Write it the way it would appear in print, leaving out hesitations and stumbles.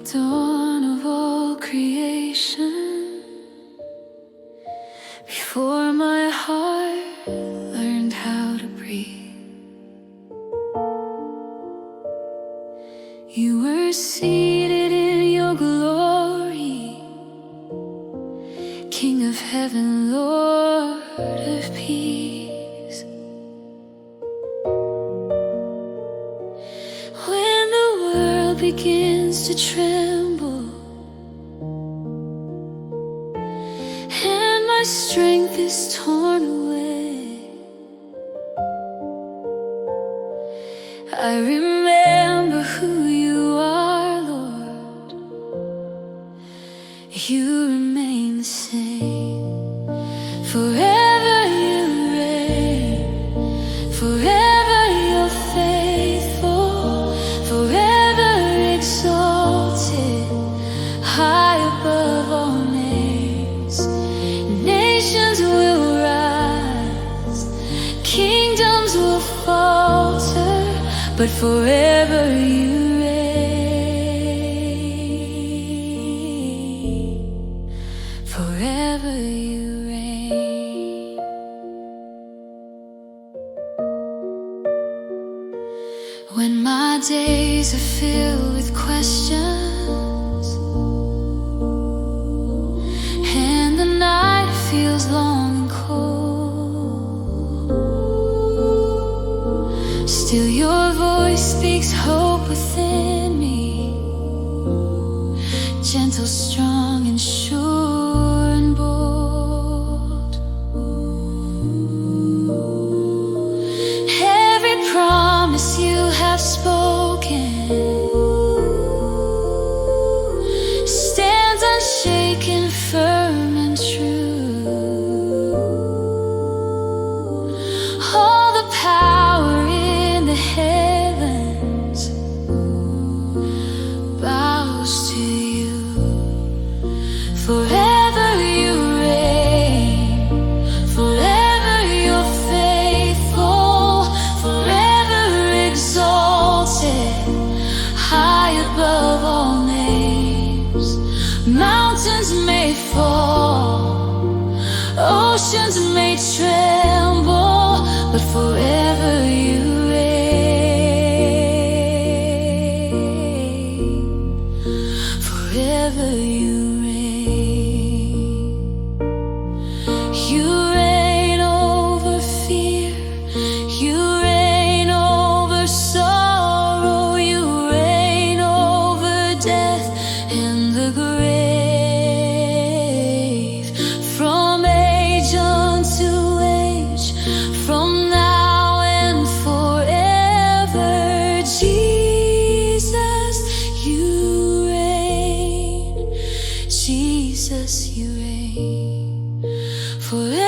dawn of all creation, before my heart learned how to breathe, you were seated in your glory, King of heaven, Lord of peace. When the world begins to tremble and my strength is torn away, I remember who you are, Lord. You remain the same. Forever you reign, forever you're faithful, forever exalted, high above all names. Nations will rise, kingdoms will falter, but forever you reign, forever you reign. When my days are filled with questions and the night feels long and cold, still your voice speaks hope within me, gentle, strong, and sure and bold. Every promise you have spoken stands unshaken, firm and true. All the power in the heavens bows to you. Forever you reign, forever you're faithful, forever exalted, high above all names. Mountains may fall, oceans may tremble, but forever you reign, forever you reign. You reign over fear, you reign over sorrow, you reign over death and the grave. From age unto age, from now and forever, Jesus, you reign, Jesus, you reign, forever.